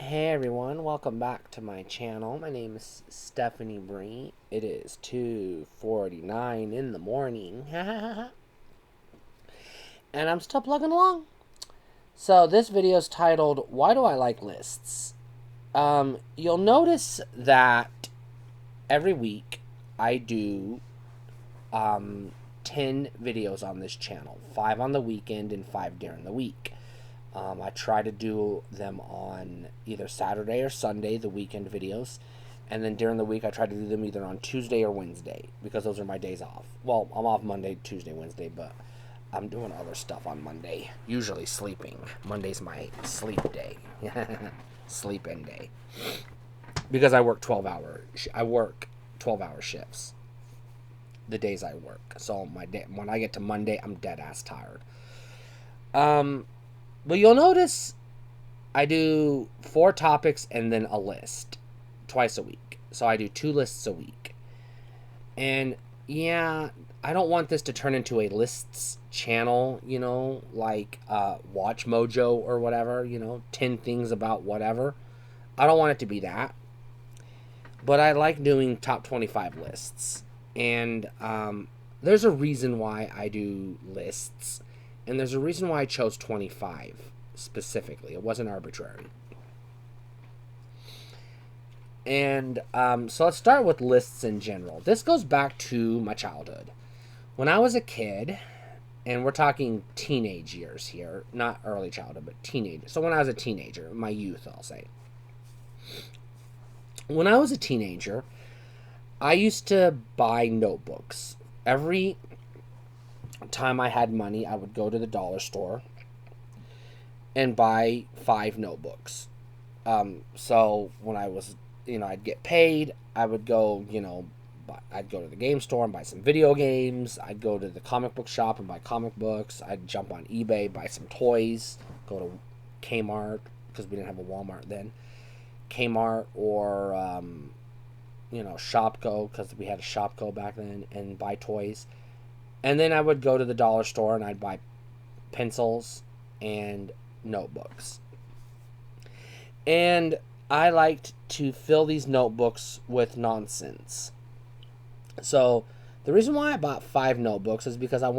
Hey everyone, welcome back to my channel. My name is Stephanie Bree. It is 2:49 in the morning. And I'm still plugging along. So this video is titled, Why Do I Like Lists? You'll notice that every week I do 10 videos on this channel. 5 on the weekend and 5 during the week. I try to do them on either Saturday or Sunday, the weekend videos. And then during the week, I try to do them either on Tuesday or Wednesday, because those are my days off. Well, I'm off Monday, Tuesday, Wednesday, but I'm doing other stuff on Monday. Usually sleeping. Monday's my sleep day. Sleep in day. Because I work 12-hour shifts the days I work. So when I get to Monday, I'm dead ass tired. But you'll notice I do 4 topics and then a list twice a week. So I do 2 lists a week. And yeah, I don't want this to turn into a lists channel, like Watch Mojo or whatever, 10 things about whatever. I don't want it to be that. But I like doing top 25 lists. And there's a reason why I do lists. And there's a reason why I chose 25 specifically. It wasn't arbitrary. And so let's start with lists in general. This goes back to my childhood. When I was a kid, and we're talking teenage years here, not early childhood, but teenage. So when I was a teenager, my youth, I'll say. When I was a teenager, I used to buy notebooks. Every time I had money, I would go to the dollar store and buy 5 notebooks. So when I was, I'd get paid, I would go, I'd go to the game store and buy some video games. I'd go to the comic book shop and buy comic books. I'd jump on eBay, buy some toys, go to Kmart, because we didn't have a Walmart then. Kmart or, Shopko, because we had a Shopko back then, and buy toys. And then I would go to the dollar store and I'd buy pencils and notebooks. And I liked to fill these notebooks with nonsense. So the reason why I bought 5 notebooks is because I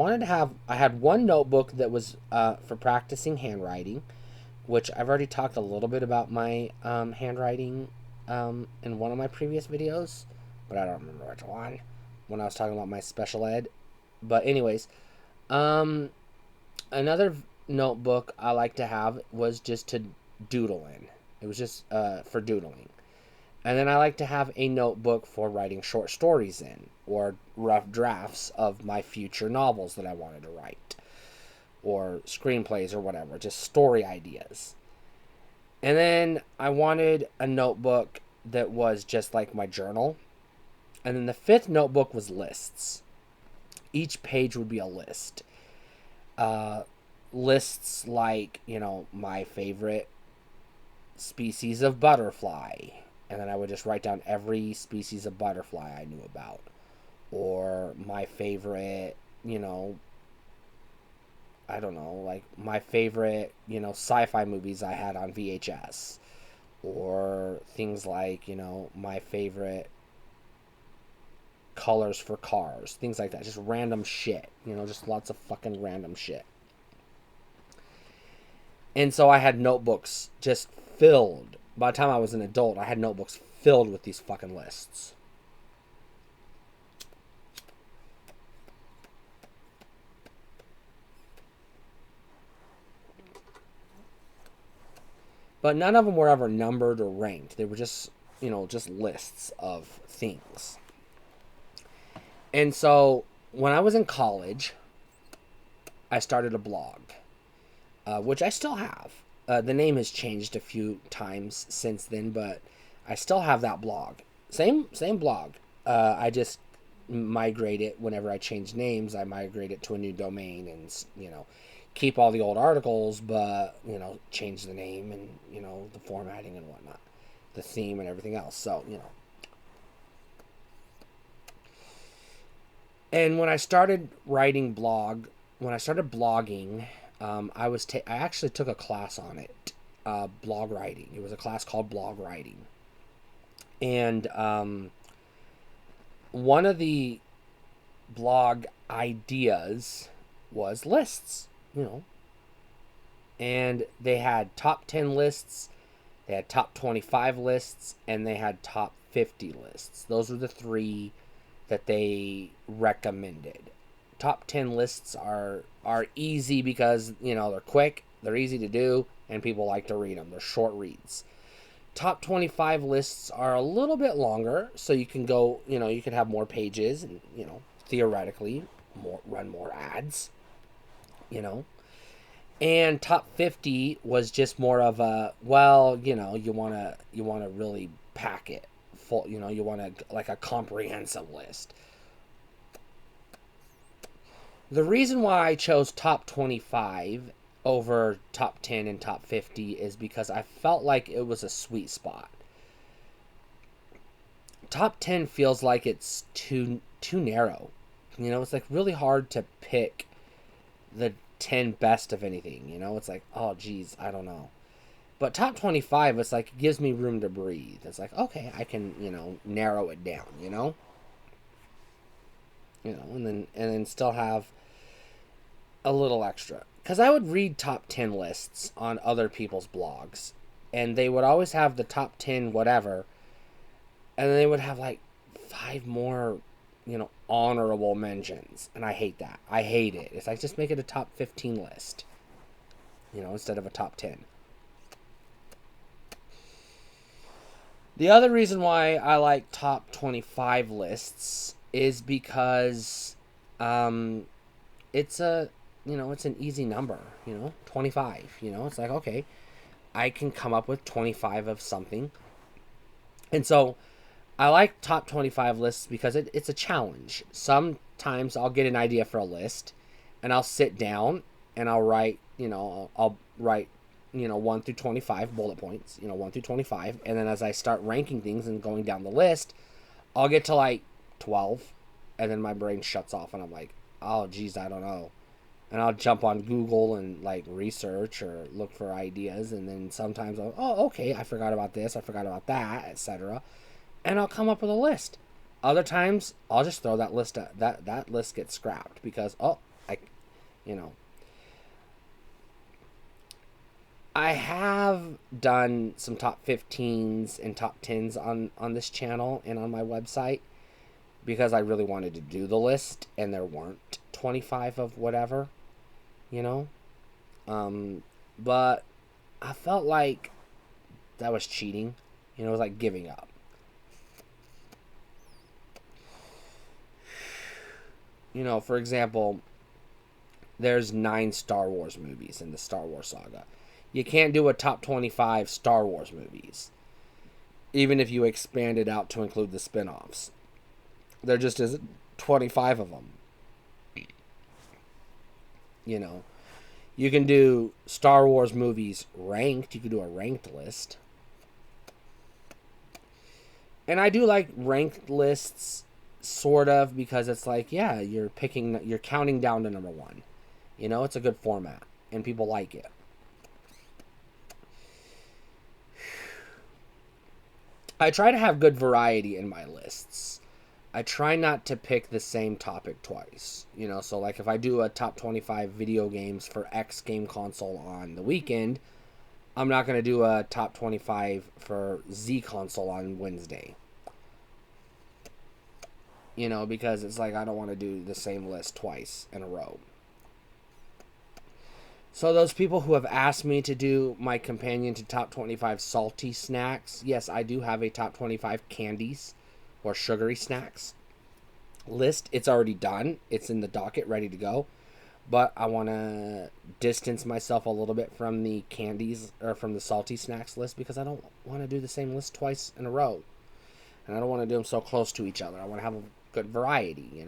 had one notebook that was for practicing handwriting, which I've already talked a little bit about my handwriting in one of my previous videos, but I don't remember which one, when I was talking about my special ed. But anyways, another notebook I like to have was just to doodle in. It was just for doodling. And then I like to have a notebook for writing short stories in, or rough drafts of my future novels that I wanted to write, or screenplays or whatever, just story ideas. And then I wanted a notebook that was just like my journal. And then the 5th notebook was lists. Each page would be a list. Lists like, my favorite species of butterfly. And then I would just write down every species of butterfly I knew about. Or my favorite, I don't know, like my favorite, sci-fi movies I had on VHS. Or things like, my favorite colors for cars, things like that. Just random shit, just lots of fucking random shit. And so I had notebooks just filled. By the time I was an adult, I had notebooks filled with these fucking lists. But none of them were ever numbered or ranked. They were just, just lists of things. And so when I was in college, I started a blog, which I still have. The name has changed a few times since then, but I still have that blog. Same blog. I just migrate it whenever I change names. I migrate it to a new domain and, keep all the old articles, but, change the name and, the formatting and whatnot, the theme and everything else. So, And when I started blogging, I actually took a class on it, blog writing. It was a class called blog writing. And one of the blog ideas was lists, and they had top 10 lists, they had top 25 lists, and they had top 50 lists. Those were the three that they recommended. Top 10 lists are easy because, they're quick, they're easy to do, and people like to read them. They're short reads. Top 25 lists are a little bit longer, so you can go, you can have more pages and, theoretically run more ads, And top 50 was just more of a, you want to really pack it full, you want to like a comprehensive list. The reason why I chose top 25 over top 10 and top 50 is because I felt like it was a sweet spot. Top 10 feels like it's too narrow. It's like really hard to pick the 10 best of anything. It's like, oh geez, I don't know. But top 25, it's like, it gives me room to breathe. It's like, okay, I can, narrow it down, and then still have a little extra. Because I would read top 10 lists on other people's blogs, and they would always have the top 10 whatever, and then they would have like 5 more, honorable mentions. And I hate that. I hate it. It's like, just make it a top 15 list, instead of a top 10. The other reason why I like top 25 lists is because it's it's an easy number, 25, it's like, okay, I can come up with 25 of something. And so I like top 25 lists because it's a challenge. Sometimes I'll get an idea for a list and I'll sit down and I'll write, I'll write 1 through 25 bullet points, 1 through 25. And then as I start ranking things and going down the list, I'll get to like 12 and then my brain shuts off and I'm like, oh geez, I don't know. And I'll jump on Google and like research or look for ideas. And then sometimes okay, I forgot about this, I forgot about that, etc. And I'll come up with a list. Other times I'll just throw that list that list gets scrapped because I have done some top 15s and top 10s on this channel and on my website because I really wanted to do the list and there weren't 25 of whatever, but I felt like that was cheating. It was like giving up. For example, there's 9 Star Wars movies in the Star Wars saga. You can't do a top 25 Star Wars movies, even if you expand it out to include the spin-offs. There just isn't 25 of them. You can do Star Wars movies ranked. You can do a ranked list. And I do like ranked lists, sort of, because it's like, yeah, you're counting down to number 1. It's a good format, and people like it. I try to have good variety in my lists. I try not to pick the same topic twice. So like if I do a top 25 video games for X game console on the weekend, I'm not going to do a top 25 for Z console on Wednesday. Because it's like I don't want to do the same list twice in a row. So those people who have asked me to do my companion to top 25 salty snacks, yes, I do have a top 25 candies or sugary snacks list. It's already done. It's in the docket, ready to go. But I want to distance myself a little bit from the candies or from the salty snacks list because I don't want to do the same list twice in a row. And I don't want to do them so close to each other. I want to have a good variety,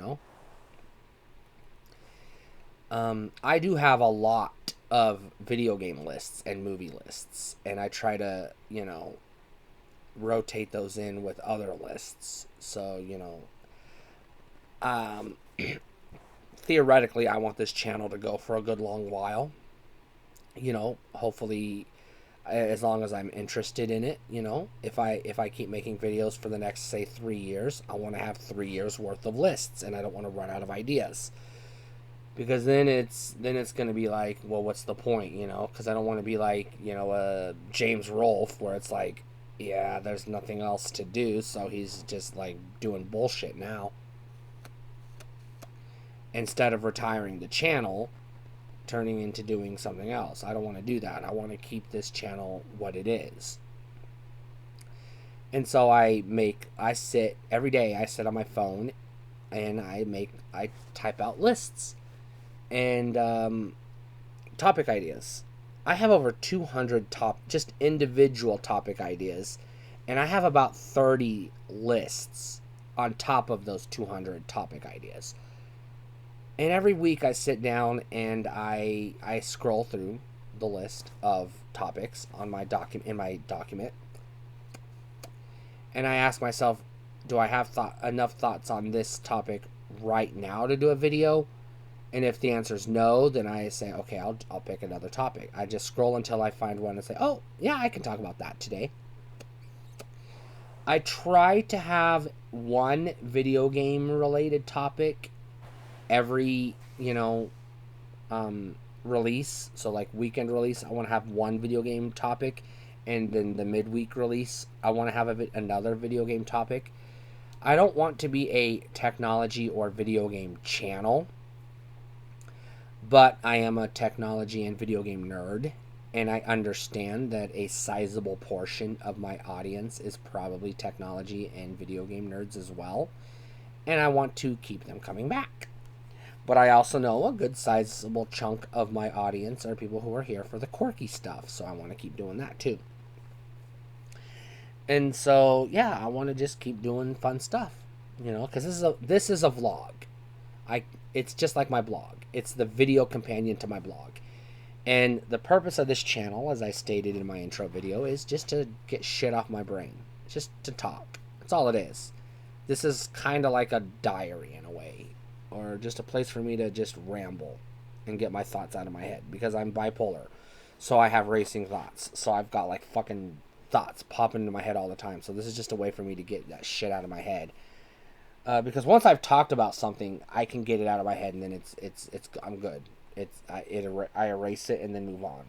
I do have a lot of video game lists and movie lists, and I try to, rotate those in with other lists. So, theoretically, I want this channel to go for a good long while. Hopefully as long as I'm interested in it. If I keep making videos for the next, say, 3 years, I want to have 3 years worth of lists, and I don't want to run out of ideas, because then it's going to be like, well, what's the point? Because I don't want to be like, James Rolfe, where it's like, yeah, there's nothing else to do, so he's just like doing bullshit now. Instead of retiring the channel, turning into doing something else. I don't want to do that. I want to keep this channel what it is. And so I sit every day, I sit on my phone and I type out lists and topic ideas. I have over 200 just individual topic ideas, and I have about 30 lists on top of those 200 topic ideas. And every week I sit down and I scroll through the list of topics on my document, and I ask myself, do I have enough thoughts on this topic right now to do a video? And if the answer is no, then I say, okay, I'll pick another topic. I just scroll until I find one and say, oh, yeah, I can talk about that today. I try to have one video game related topic every, release. So like weekend release, I want to have one video game topic. And then the midweek release, I want to have another video game topic. I don't want to be a technology or video game channel, but I am a technology and video game nerd, and I understand that a sizable portion of my audience is probably technology and video game nerds as well, and I want to keep them coming back. But I also know a good sizable chunk of my audience are people who are here for the quirky stuff, so I want to keep doing that too. And so, yeah, I want to just keep doing fun stuff, because this is a vlog. It's just like my blog. It's the video companion to my blog. And the purpose of this channel, as I stated in my intro video, is just to get shit off my brain. Just to talk. That's all it is. This is kind of like a diary in a way, or just a place for me to just ramble and get my thoughts out of my head, because I'm bipolar. So I have racing thoughts. So I've got like fucking thoughts popping into my head all the time. So this is just a way for me to get that shit out of my head. Because once I've talked about something, I can get it out of my head, and then it's I'm good. I erase it and then move on.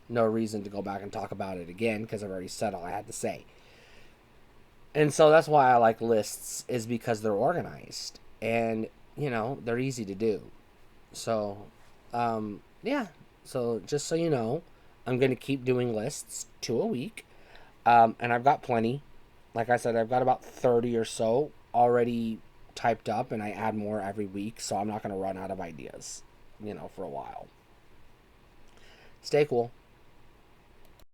No reason to go back and talk about it again, because I've already said all I had to say. And so that's why I like lists, is because they're organized and they're easy to do. So yeah. So just so you know, I'm going to keep doing lists 2 a week, and I've got plenty. Like I said, I've got about 30 or so already typed up, and I add more every week, so I'm not going to run out of ideas, for a while. Stay cool.